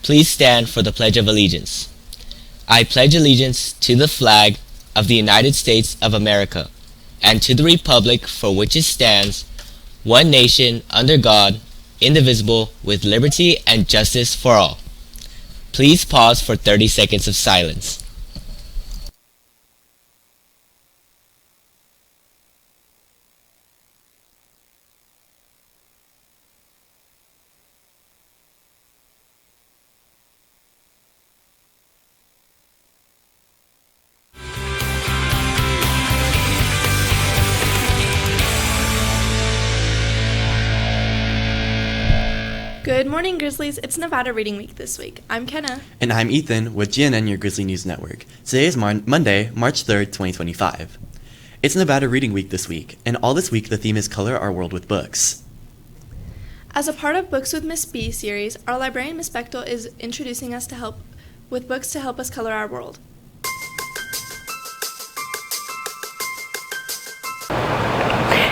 Please stand for the Pledge of Allegiance. I pledge allegiance to the flag of the United States of America and to the republic for which it stands, one nation under God, indivisible, with liberty and justice for all. Please pause for 30 seconds of silence. Good morning, Grizzlies. It's Nevada Reading Week this week. I'm Kenna. And I'm Ethan with GNN, your Grizzly News Network. Today is Monday, March 3rd, 2025. It's Nevada Reading Week this week, and all this week the theme is Color Our World with Books. As a part of Books with Miss B series, our librarian Miss Bechtel is introducing us with books to help us color our world.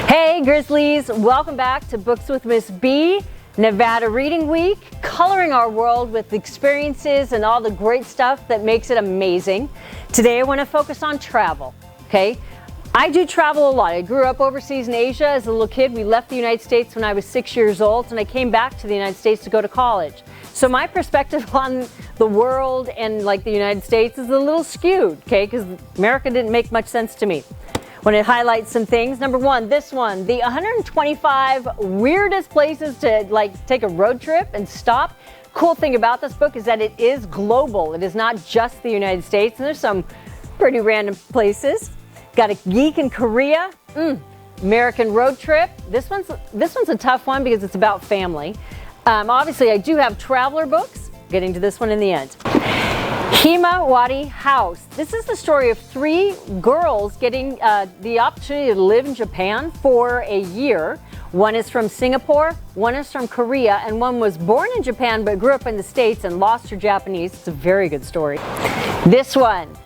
Hey Grizzlies, welcome back to Books with Miss B, Nevada Reading Week, coloring our world with experiences and all the great stuff that makes it amazing. Today I want to focus on travel, okay? I do travel a lot. I grew up overseas in Asia as a little kid. We left the United States when I was 6 years old, and I came back to the United States to go to college. So my perspective on the world and like the United States is a little skewed, okay? Because America didn't make much sense to me. Want to highlight some things. Number one, this one, the 125 weirdest places to like take a road trip and stop. Cool thing about this book is that it is global. It is not just the United States, and there's some pretty random places. Got a geek in Korea, American road trip. This one's a tough one because it's about family. Obviously, I do have traveler books. Getting to this one in the end. Himawari House. This is the story of 3 girls getting the opportunity to live in Japan for a year. One is from Singapore, one is from Korea, and one was born in Japan but grew up in the States and lost her Japanese. It's a very good story. This one,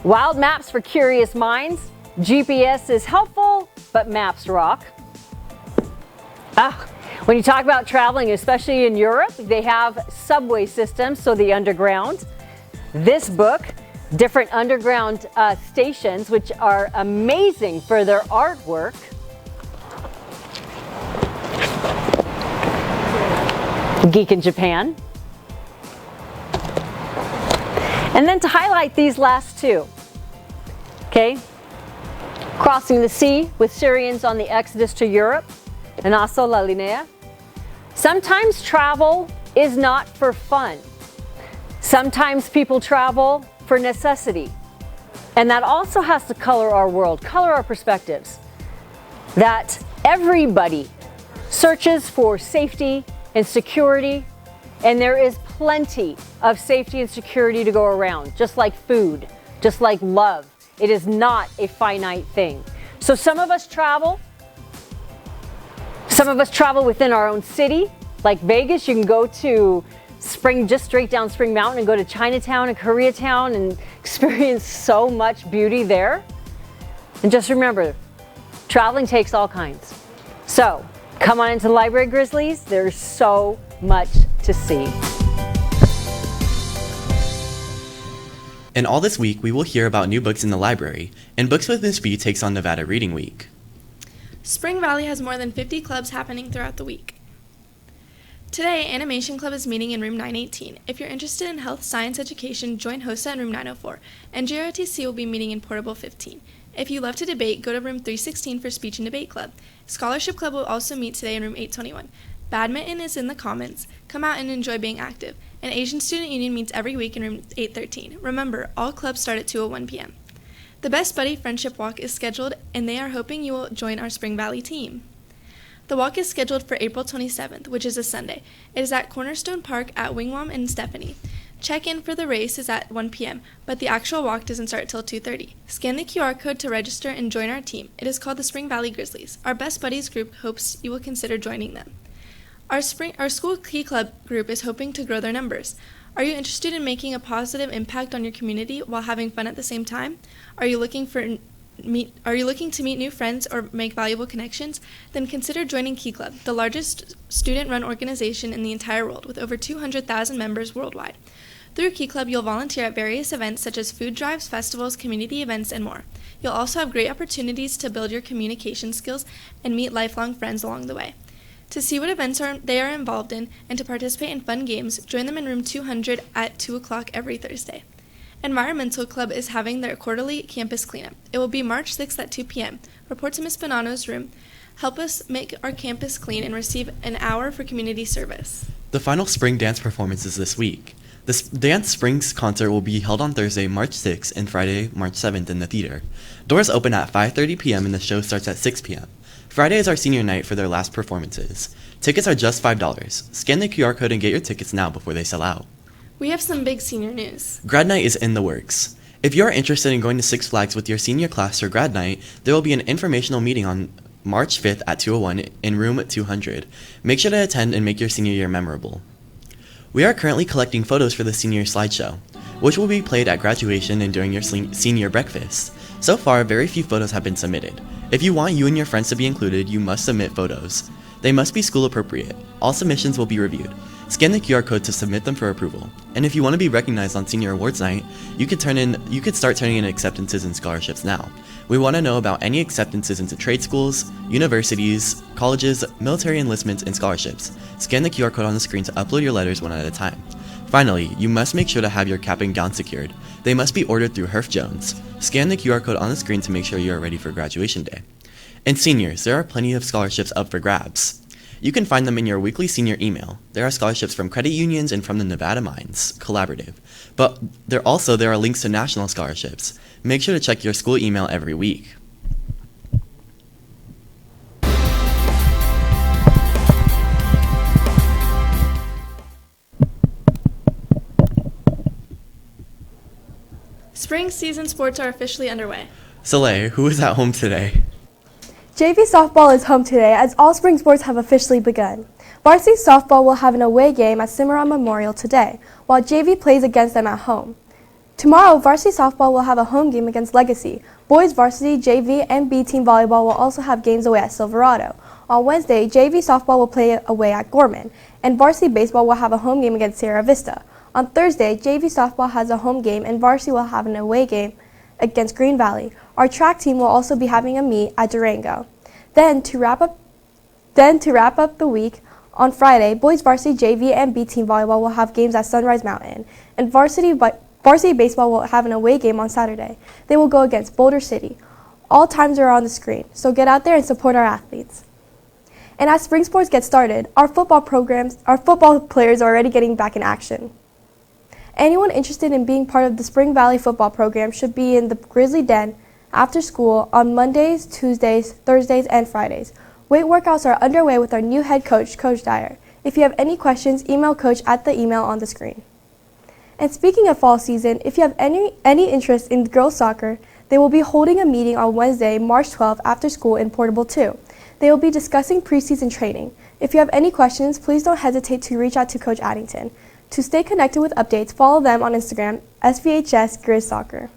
Wild Maps for Curious Minds. GPS is helpful, but maps rock. When you talk about traveling, especially in Europe, they have subway systems, so the underground. This book, different underground stations, which are amazing for their artwork. Geek in Japan. And then to highlight these last 2, okay? Crossing the Sea with Syrians on the Exodus to Europe, and also La Linea. Sometimes travel is not for fun. Sometimes people travel for necessity. And that also has to color our world, color our perspectives. That everybody searches for safety and security, and there is plenty of safety and security to go around, just like food, just like love. It is not a finite thing. So some of us travel within our own city, like Vegas. You can go to just straight down Spring Mountain and go to Chinatown and Koreatown and experience so much beauty there. And just remember, traveling takes all kinds. So come on into the library, Grizzlies. There's so much to see. And all this week, we will hear about new books in the library, and Books with Miss B takes on Nevada Reading Week. Spring Valley has more than 50 clubs happening throughout the week. Today, Animation Club is meeting in room 918. If you're interested in health science education, join HOSA in room 904, and GROTC will be meeting in Portable 15. If you love to debate, go to room 316 for Speech and Debate Club. Scholarship Club will also meet today in room 821. Badminton is in the Commons. Come out and enjoy being active. And Asian Student Union meets every week in room 813. Remember, all clubs start at 2:01 p.m. The Best Buddy Friendship Walk is scheduled, and they are hoping you will join our Spring Valley team. The walk is scheduled for April 27th, which is a Sunday. It is at Cornerstone Park at Wingwam and Stephanie. Check-in for the race is at 1 p.m., but the actual walk doesn't start till 2:30. Scan the QR code to register and join our team. It is called the Spring Valley Grizzlies. Our Best Buddies group hopes you will consider joining them. Our School Key Club group is hoping to grow their numbers. Are you interested in making a positive impact on your community while having fun at the same time? Are you looking for looking to meet new friends or make valuable connections? Then consider joining Key Club, the largest student-run organization in the entire world with over 200,000 members worldwide. Through Key Club, you'll volunteer at various events such as food drives, festivals, community events, and more. You'll also have great opportunities to build your communication skills and meet lifelong friends along the way. To see what events they are involved in and to participate in fun games, join them in room 200 at 2 o'clock every Thursday. Environmental Club is having their quarterly campus cleanup. It will be March 6th at 2 p.m. Report to Ms. Bonanno's room. Help us make our campus clean and receive an hour for community service. The final spring dance performance is this week. The Dance Springs concert will be held on Thursday, March 6th and Friday, March 7th in the theater. Doors open at 5:30 p.m. and the show starts at 6 p.m. Friday is our senior night for their last performances. Tickets are just $5. Scan the QR code and get your tickets now before they sell out. We have some big senior news. Grad Night is in the works. If you are interested in going to Six Flags with your senior class for Grad Night, there will be an informational meeting on March 5th at 2:01 in room 200. Make sure to attend and make your senior year memorable. We are currently collecting photos for the senior slideshow, which will be played at graduation and during your senior breakfast. So far, very few photos have been submitted. If you want you and your friends to be included, you must submit photos. They must be school appropriate. All submissions will be reviewed. Scan the QR code to submit them for approval. And if you want to be recognized on Senior Awards Night, you could start turning in acceptances and scholarships now. We want to know about any acceptances into trade schools, universities, colleges, military enlistments, and scholarships. Scan the QR code on the screen to upload your letters one at a time. Finally, you must make sure to have your cap and gown secured. They must be ordered through Herf Jones. Scan the QR code on the screen to make sure you are ready for graduation day. And seniors, there are plenty of scholarships up for grabs. You can find them in your weekly senior email. There are scholarships from credit unions and from the Nevada Mines Collaborative. But there are links to national scholarships. Make sure to check your school email every week. Spring season sports are officially underway. Soleil, who is at home today? JV softball is home today as all spring sports have officially begun. Varsity softball will have an away game at Cimarron Memorial today, while JV plays against them at home. Tomorrow, varsity softball will have a home game against Legacy. Boys varsity, JV, and B team volleyball will also have games away at Silverado. On Wednesday, JV softball will play away at Gorman, and varsity baseball will have a home game against Sierra Vista. On Thursday, JV softball has a home game and varsity will have an away game against Green Valley. Our track team will also be having a meet at Durango. Then to wrap up the week, on Friday, boys varsity, JV, and B team volleyball will have games at Sunrise Mountain, and varsity baseball will have an away game on Saturday. They will go against Boulder City. All times are on the screen, so get out there and support our athletes. And as spring sports get started, our football players are already getting back in action. Anyone interested in being part of the Spring Valley football program should be in the Grizzly Den after school on Mondays, Tuesdays, Thursdays, and Fridays. Weight workouts are underway with our new head coach, Coach Dyer. If you have any questions, email Coach at the email on the screen. And speaking of fall season, if you have any interest in girls soccer, they will be holding a meeting on Wednesday, March 12th after school in Portable 2. They will be discussing preseason training. If you have any questions, please don't hesitate to reach out to Coach Addington. To stay connected with updates, follow them on Instagram, SVHS Grizz Soccer.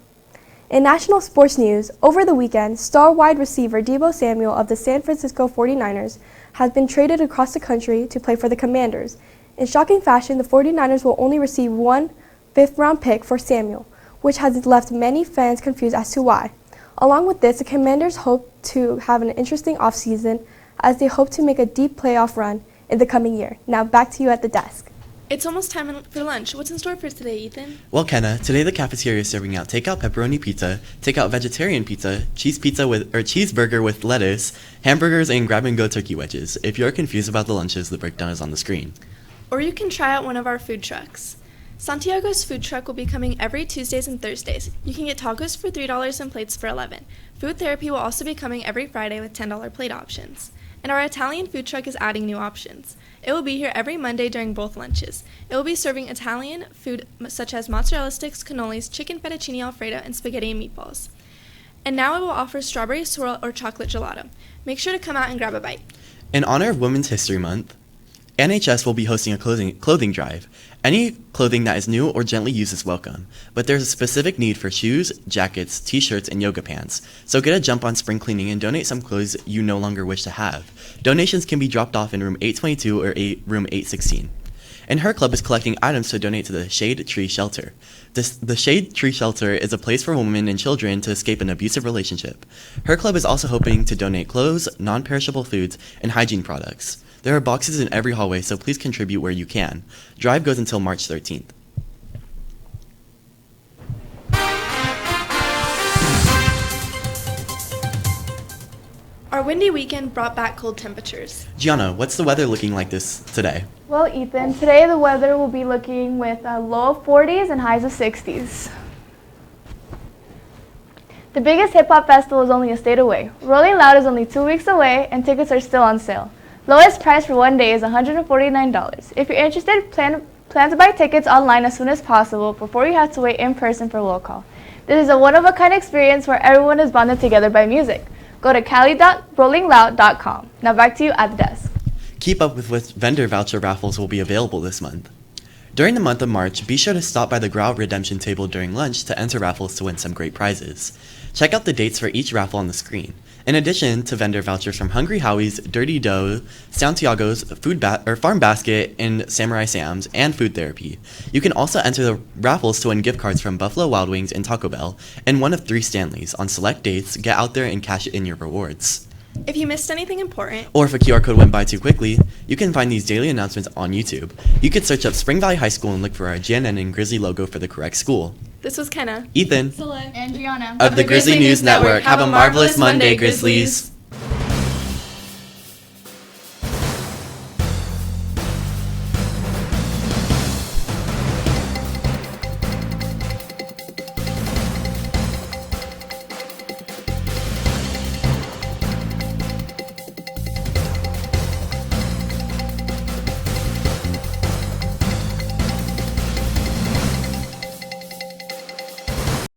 In national sports news, over the weekend, star wide receiver Deebo Samuel of the San Francisco 49ers has been traded across the country to play for the Commanders. In shocking fashion, the 49ers will only receive one fifth-round pick for Samuel, which has left many fans confused as to why. Along with this, the Commanders hope to have an interesting offseason as they hope to make a deep playoff run in the coming year. Now back to you at the desk. It's almost time for lunch. What's in store for today, Ethan? Well, Kenna, today the cafeteria is serving out takeout pepperoni pizza, takeout vegetarian pizza, cheeseburger with lettuce, hamburgers, and grab-and-go turkey wedges. If you're confused about the lunches, the breakdown is on the screen. Or you can try out one of our food trucks. Santiago's food truck will be coming every Tuesdays and Thursdays. You can get tacos for $3 and plates for $11. Food therapy will also be coming every Friday with $10 plate options. And our Italian food truck is adding new options. It will be here every Monday during both lunches. It will be serving Italian food such as mozzarella sticks, cannolis, chicken fettuccine alfredo, and spaghetti and meatballs. And now it will offer strawberry swirl or chocolate gelato. Make sure to come out and grab a bite. In honor of Women's History Month, NHS will be hosting a clothing drive. Any clothing that is new or gently used is welcome, but there's a specific need for shoes, jackets, t-shirts, and yoga pants. So get a jump on spring cleaning and donate some clothes you no longer wish to have. Donations can be dropped off in room 822 or room 816. And Her Club is collecting items to donate to the Shade Tree Shelter. The Shade Tree Shelter is a place for women and children to escape an abusive relationship. Her Club is also hoping to donate clothes, non-perishable foods, and hygiene products. There are boxes in every hallway, so please contribute where you can. Drive goes until March 13th. Our windy weekend brought back cold temperatures. Gianna, what's the weather looking like today? Well, Ethan, today the weather will be looking with a low of 40s and highs of 60s. The biggest hip-hop festival is only a state away. Rolling Loud is only 2 weeks away, and tickets are still on sale. Lowest price for one day is $149. If you're interested, plan to buy tickets online as soon as possible before you have to wait in person for roll call. This is a one-of-a-kind experience where everyone is bonded together by music. Go to cali.rollingloud.com. Now back to you at the desk. Keep up with what vendor voucher raffles will be available this month. During the month of March, be sure to stop by the Grau redemption table during lunch to enter raffles to win some great prizes. Check out the dates for each raffle on the screen. In addition to vendor vouchers from Hungry Howie's, Dirty Dough, Santiago's, Farm Basket, and Samurai Sam's, and Food Therapy. You can also enter the raffles to win gift cards from Buffalo Wild Wings and Taco Bell, and one of 3 Stanleys. On select dates, get out there and cash in your rewards. If you missed anything important, Or if a QR code went by too quickly, you can find these daily announcements on YouTube. You can search up Spring Valley High School and look for our GNN and Grizzly logo for the correct school. this was Kenna. Ethan And Gianna. of the Grizzly News Network. Have a marvelous Monday, Grizzlies.